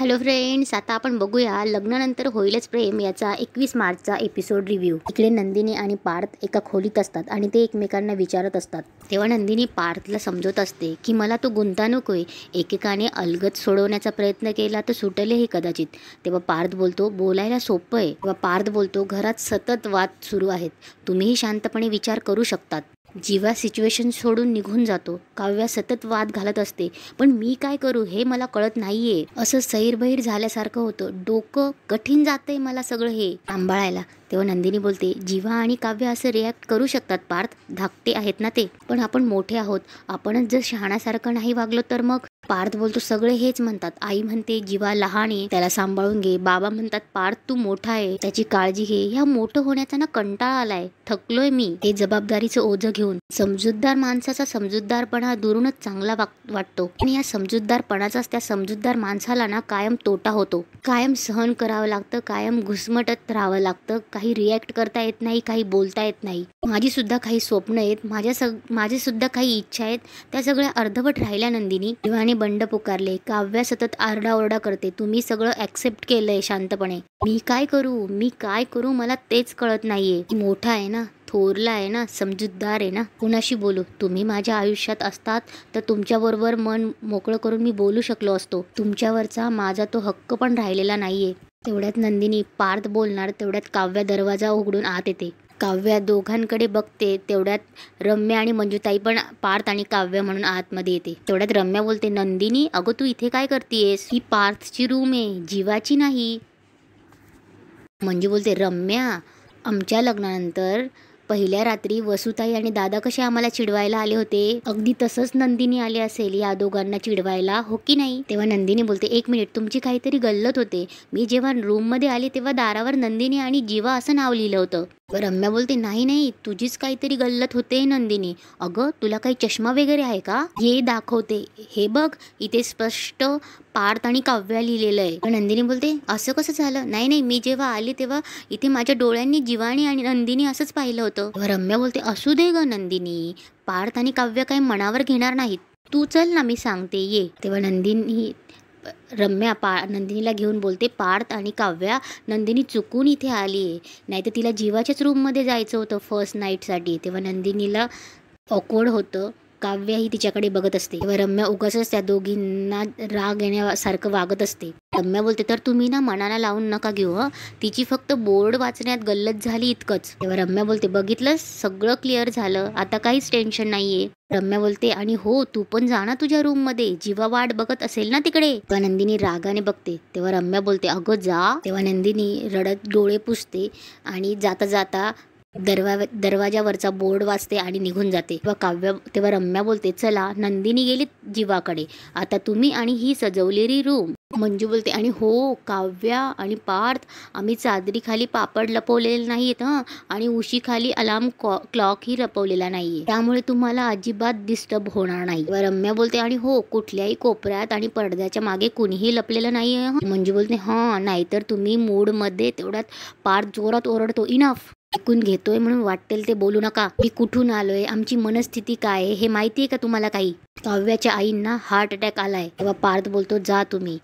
Hello friends, आता आपण बघूया लग्नानंतर होईलच प्रेम याचा 21 मार्चचा एपिसोड रिव्ह्यू. इकडे नंदिनी आणि पार्थ एका खोलीत असतात आणि ते एकमेकांना विचारत असतात. तेव्हा नंदिनी पार्थला समजवत असते की मला तो गुंता नकोय. एकेकाने अलगद सोडवण्याचा प्रयत्न केला तर सुटेलही कदाचित. तेव्हा पार्थ बोलतो बोलायला सोपं आहे. तेव्हा पार्थ बोलतो घरात सतत वाद सुरू आहेत, तुम्हीही शांतपणे विचार करू शकतात. जीवा सिच्युएशन सोडून निघून जातो. काव्या सतत वाद घालत असते, पण मी काय करू हे मला कळत नाहीये. असं सैरबैर झाल्यासारखं होतं. डोकं कठीण जातंय मला सगळं हे सांभाळायला. तेव्हा नंदिनी बोलते जीवा आणि काव्य असं रिॲक्ट करू शकतात पार्थ, धाकटे आहेत ना ते, पण आपण मोठे आहोत. आपणच जर शहाण्यासारखं नाही वागलो तर मग. पार्थ बोलतो सगळे हेच म्हणतात. आई म्हणते जीवा लहान आहे, त्याला सांभाळून घे. बाबा म्हणतात पार्थ तू मोठा आहे, त्याची काळजी घे. ह्या मोठं होण्याचा ना कंटाळा आलाय, थकलोय मी हे जबाबदारीचं ओझं घेऊन. समजूतदार माणसाचा समजूतदारपणा दुरूनच चांगला वाटतो आणि या समजूतदारपणाचाच त्या समजूतदार माणसाला ना कायम तोटा होतो. कायम सहन करावं लागतं, कायम घुसमटत राहावं लागतं. काही रिॲक्ट करता येत नाही, काही बोलता येत नाही. माझी सुद्धा काही स्वप्न आहेत, माझे सुद्धा काही इच्छा आहेत, त्या सगळ्या अर्धवट राहिल्या. नंदिनी जीवाने बंड पुकारले. काव्या सतत आरडाओरडा करते. तुम्ही सगळं ऍक्सेप्ट केलंय शांतपणे, मी काय करू मला तेच कळत नाहीये. मोठा आहे ना, थोरला आहे ना, समजूतदार आहे ना, कुणाशी बोलू. तुम्ही माझ्या आयुष्यात असतात तर तुमच्याबरोबर मन मोकळं करून मी बोलू शकलो असतो. तुमच्यावरचा माझा तो हक्क पण राहिलेला नाहीये. तेवढ्यात नंदिनी पार्थ बोलणार तेवढ्यात काव्या दरवाजा उघडून आत येते. काव्या दोघांकडे बघते तेवढ्यात रम्या आणि मंजुताई पण पार्थ आणि काव्य म्हणून आतमध्ये येते. तेवढ्यात रम्या बोलते नंदिनी अगं तू इथे काय करतेस, ही पार्थची रूम आहे, जीवाची नाही. मंजू बोलते रम्या आमच्या लग्नानंतर पहिल्या रात्री वसुताई आणि दादा कसे आम्हाला चिडवायला आले होते, अगदी तसंच नंदिनी आले असेल या दोघांना चिडवायला, हो की नाही. तेव्हा नंदिनी बोलते एक मिनिट, तुमची काहीतरी गल्लत होते. मी जेव्हा रूम मध्ये आले तेव्हा दारावर नंदिनी आणि जीवा असं नाव लिहिलं होतं. रम्या बोलते नाही तुझीच काहीतरी गल्लत होते नंदिनी. अगं तुला काही चष्मा वगैरे आहे का, हे दाखवते, हे बघ इथे स्पष्ट पार्थ आणि काव्या लिहिलेलं आहे. नंदिनी बोलते असं कसं झालं. नाही मी जेव्हा आले तेव्हा इथे माझ्या डोळ्यांनी जीवानी आणि नंदिनी असंच पाहिलं होतं. रम्या बोलते असू दे ग नंदिनी, पार्थ आणि काव्य काही मनावर घेणार नाहीत, तू चल ना मी सांगते ये. तेव्हा रम्या नंदिनीला घेऊन बोलते पार्थ आणि काव्या नंदिनी चुकून इथे आली आहे, नाही तर तिला जीवाच्याच रूममध्ये जायचं होतं फर्स्ट नाईटसाठी. तेव्हा नंदिनीला ऑकवर्ड होतं. काव्या ही तिच्याकडे बघत असते. तेव्हा रम्या उगाचच त्या दोघींना राग येण्यासारखं वागत असते. रम्या बोलते तर तुम्ही ना मनाला लावून नका घेऊ, तिची फक्त बोर्ड वाचण्यात गल्लत झाली इतकंच. तेव्हा रम्या बोलते बघितलं सगळं क्लिअर झालं, आता काहीच टेन्शन नाहीये. रम्या बोलते आणि हो तू पण जा ना तुझ्या रूम मध्ये, जीवा वाट बघत असेल ना तिकडे. तेव्हा नंदिनी रागाने बघते. तेव्हा रम्या बोलते अगं जा. तेव्हा नंदिनी रडत डोळे पुसते आणि जाता जाता दरवाजावरचा बोर्ड वाचते आणि निघून जाते. तेव्हा रम्या बोलते चला नंदिनी गेली जीवाकडे, आता तुम्ही आणि ही सजवलेली रूम. मंजू बोलते आणि हो काव्या आणि पार्थ आम्ही चादरीखाली पापड लपवलेले नाहीत आणि उशीखाली अलार्म क्लॉक ही लपवलेला नाहीये, त्यामुळे तुम्हाला अजिबात डिस्टर्ब होणार नाही. रम्या बोलते आणि हो कुठल्याही कोपऱ्यात आणि पडद्याच्या मागे कुणीही लपलेलं नाहीये. मंजू बोलते नाहीतर तुम्ही मूड मध्ये. तेवढ्यात पार्थ जोरात ओरडतो इनफ, ऐकून घेतोय म्हणून वाटेल ते बोलू नका. मी कुठून आलोय, आमची मनस्थिती काय आहे हे माहितीये का तुम्हाला काही. काव्याच्या आईंना हार्ट अटॅक आलाय. तेव्हा पार्थ बोलतो जा तुम्ही.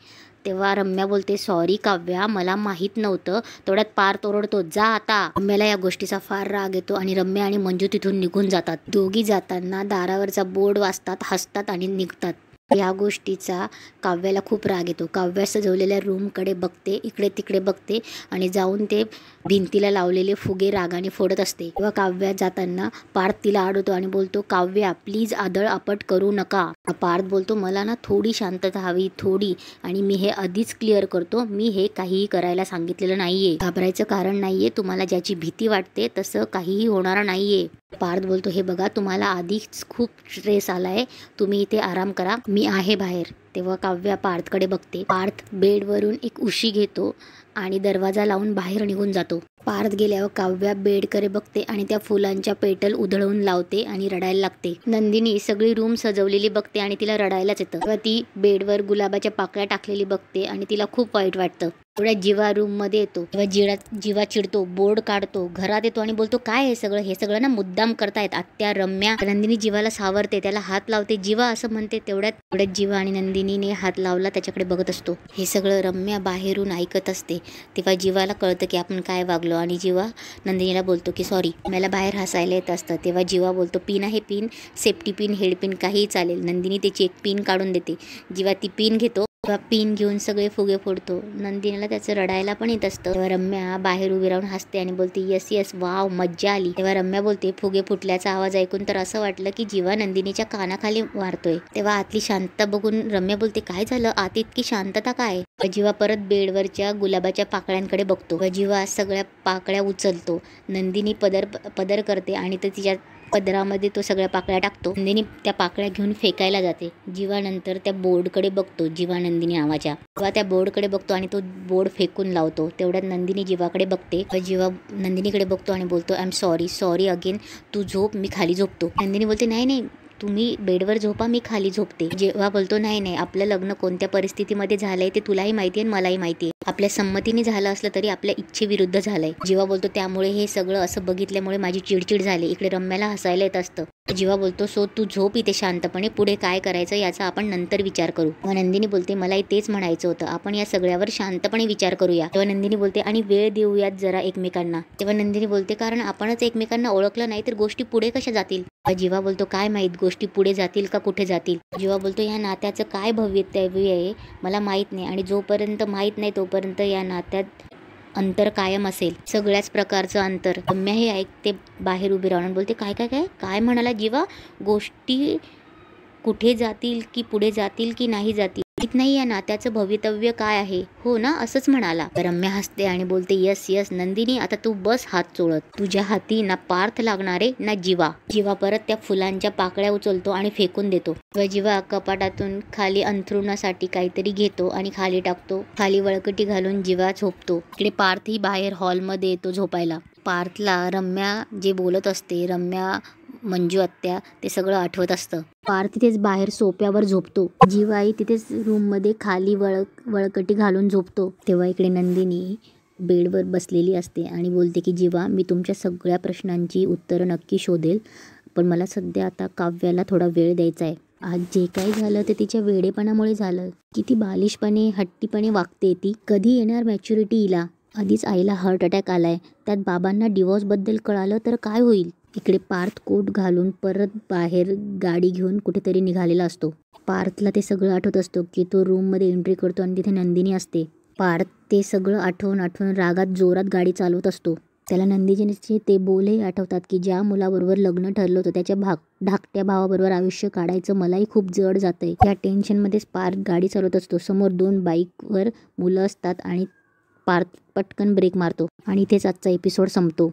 तेव्हा रम्या बोलते सॉरी काव्या मला माहित नव्हतं. तेवढ्यात पार्थ ओरडतो जा आता. रम्याला या गोष्टीचा फार राग येतो आणि रम्या आणि मंजू तिथून निघून जातात. दोघी जाताना दारावरचा बोर्ड वाचतात, हसतात आणि निघतात. या गोष्टीचा काव्याला खूप राग येतो. काव्या सजवलेल्या रूमकडे बघते, इकडे तिकडे बघते आणि जाऊन ते भिंतीला लावलेले फुगे रागाने फोडत असते. तेव्हा काव्या जाताना पार्थ तिला अडवतो आणि बोलतो काव्या प्लीज आदळ आपट करू नका. पार्थ बोलतो मला ना थोडी शांतता हवी, थोडी, आणि मी हे आधीच क्लिअर करतो, मी हे काहीही करायला सांगितलेलं नाहीये. घाबरायचं कारण नाहीये, तुम्हाला ज्याची भीती वाटते तसं काहीही होणार नाहीये. पार्थ बोलतो हे बघा तुम्हाला आधीच खूप स्ट्रेस आलाय, तुम्ही इथे आराम करा, मी आहे बाहेर. तेव्हा काव्या पार्थकडे बघते. पार्थ बेडवरून एक उशी घेतो आणि दरवाजा लावून बाहेर निघून जातो. पार्थ गेल्यावर काव्या बेडकडे बघते आणि त्या फुलांच्या पेटल उधळून लावते आणि रडायला लागते. नंदिनी सगळी रूम सजवलेली बघते आणि तिला रडायलाच येतं. तेव्हा ती बेडवर गुलाबाच्या पाकळ्या टाकलेली बघते आणि तिला खूप वाईट वाटतं. तेवढ्या जीवा रूम मध्ये येतो. तेव्हा जीवा चिडतो, बोर्ड काढतो, घरात येतो आणि बोलतो काय हे सगळं ना मुद्दाम करतायत आत्या रम्या. नंदिनी जीवाला सावरते, त्याला हात लावते, जीवा असं म्हणते. तेवढ्यात जीवा आणि नंदिनीने हात लावला त्याच्याकडे बघत असतो. हे सगळं रम्या बाहेरून ऐकत असते. तेव्हा जीवाला कळतं की आपण काय वागलो आणि जीवा नंदिनीला बोलतो की सॉरी, मला बाहेर हसायला येत असतं. तेव्हा जीवा बोलतो पिन आहे, pin, safety pin, head pin, काहीही चालेल. नंदिनी त्याची एक पिन काढून देते. जीवा ती पिन घेतो, पिन घेऊन सगळे फुगे फोडतो. नंदिनीला त्याचं रडायला पण येत असतं. तेव्हा रम्या बाहेर उभी राहून हसते आणि बोलते यस यस वाव मज्जा आली. तेव्हा रम्या बोलते फुगे फुटल्याचा आवाज ऐकून तर असं वाटलं की जीवा नंदिनीच्या कानाखाली मारतोय. तेव्हा आतली शांतता बघून रम्या बोलते काय झालं आत इतकी शांतता काय. जीवा परत बेडवरच्या गुलाबाच्या पाकळ्यांकडे बघतो. जीवा सगळ्या पाकळ्या उचलतो. नंदिनी पदर करते आणि तर तिच्या पदरामध्ये तो सगळ्या पाकळ्या टाकतो. नंदिनी त्या पाकळ्या घेऊन फेकायला जाते. जीवा नंतर त्या बोर्डकडे बघतो, जीवा नंदिनी नावाच्या. तेव्हा त्या बोर्डकडे बघतो आणि तो बोर्ड फेकून लावतो. तेवढ्यात नंदिनी जीवाकडे बघते. जीवा नंदिनीकडे बघतो आणि बोलतो आय एम सॉरी अगेन, तू झोप, मी खाली झोपतो. नंदिनी बोलते नाही तुम्ही बेडवर झोपा, मी खाली झोपते. जेव्हा बोलतो नाही आपलं लग्न कोणत्या परिस्थितीमध्ये झालंय ते तुलाही माहिती आहे मलाही माहिती आहे. आपल्या संमतीने झालं असलं तरी आपल्या इच्छेविरुद्ध झालंय. जेव्हा बोलतो त्यामुळे हे सगळं असं बघितल्यामुळे माझी चिडचिड झाली. इकडे रम्याला हसायला येत असतं. जेव्हा बोलतो सो तू झोप इथे शांतपणे, पुढे काय करायचं याचा आपण नंतर विचार करू. मग नंदिनी बोलते मलाही तेच म्हणायचं होतं, आपण या सगळ्यावर शांतपणे विचार करूया. तेव्हा नंदिनी बोलते आणि वेळ देऊयात जरा एकमेकांना. तेव्हा नंदिनी बोलते कारण आपणच एकमेकांना ओळखलं नाही तर गोष्टी पुढे कशा जातील. जीवा बोलतो काय माहित गोष्टी पुढे जातील का कुठे जातील. जीवा बोलतो या नात्याचं काय भवितव्य आहे मला माहित नाही आणि जोपर्यंत माहित नाही तोपर्यंत या नात्यात अंतर कायम असेल, सगळ्याच प्रकारचं अंतर. रम्या हे ऐकते बाहेर उभी राहून बोलते काय काय काय काय म्हणाला जीवा, गोष्टी कुठे जातील की पुढे जातील की नाही जातील माहित नाही, या नात्याचं भवितव्य काय आहे. हो ना असंच म्हणाला. रम्या हसते आणि बोलते यस यस नंदिनी, आता तू बस हात चोळत, तुझ्या हाती ना पार्थ लागणारे ना जीवा. जीवा परत त्या फुलांच्या पाकळ्या उचलतो आणि फेकून देतो. जीवा कपाटातून खाली अंथरुणासाठी काहीतरी घेतो आणि खाली टाकतो. खाली वळकटी घालून जीवा झोपतो. इकडे पार्थ ही बाहेर हॉलमध्ये येतो झोपायला. पार्थला रम्या जे बोलत असते, रम्या मंजू आत्या ते सगळं आठवत असतं. पार्थ तिथेच बाहेर सोप्यावर झोपतो. जीवाई तिथेच रूम मध्ये खाली वळकटी घालून झोपतो. तेव्हा इकडे नंदिनी बेडवर बसलेली असते आणि बोलते की जीवा मी तुमच्या सगळ्या प्रश्नांची उत्तरं नक्की शोधेल, पण मला सध्या आता काव्याला थोडा वेळ द्यायचा आहे. आज जे काही झालं ते तिच्या वेडेपणामुळे झालं. किती बालिशपणे हट्टीपणे वागते ती. कधी येणार मॅच्युरिटी हिला. आधीच आईला हार्ट अटॅक आलाय, त्यात बाबांना डिवोर्स बद्दल कळालं तर काय होईल. इकडे पार्थ कोट घालून परत बाहेर गाडी घेऊन कुठेतरी निघालेला असतो. पार्थला ते सगळं आठवत असतो की तो रूम मध्ये एंट्री करतो आणि तिथे नंदिनी असते. पार्थ ते सगळं आठवून रागात जोरात गाडी चालवत असतो. त्याला नंदिनीचे ते बोलही आठवतात की ज्या मुलाबरोबर लग्न ठरलं होतं त्याच्या धाकट्या भावाबरोबर आयुष्य काढायचं मलाही खूप जड जातंय. या टेन्शनमध्येच पार्थ गाडी चालवत असतो. समोर 2 बाईकवर मुलं असतात आणि पार्थ पटकन ब्रेक मारतो आणि इथेच आजचा एपिसोड संपतो.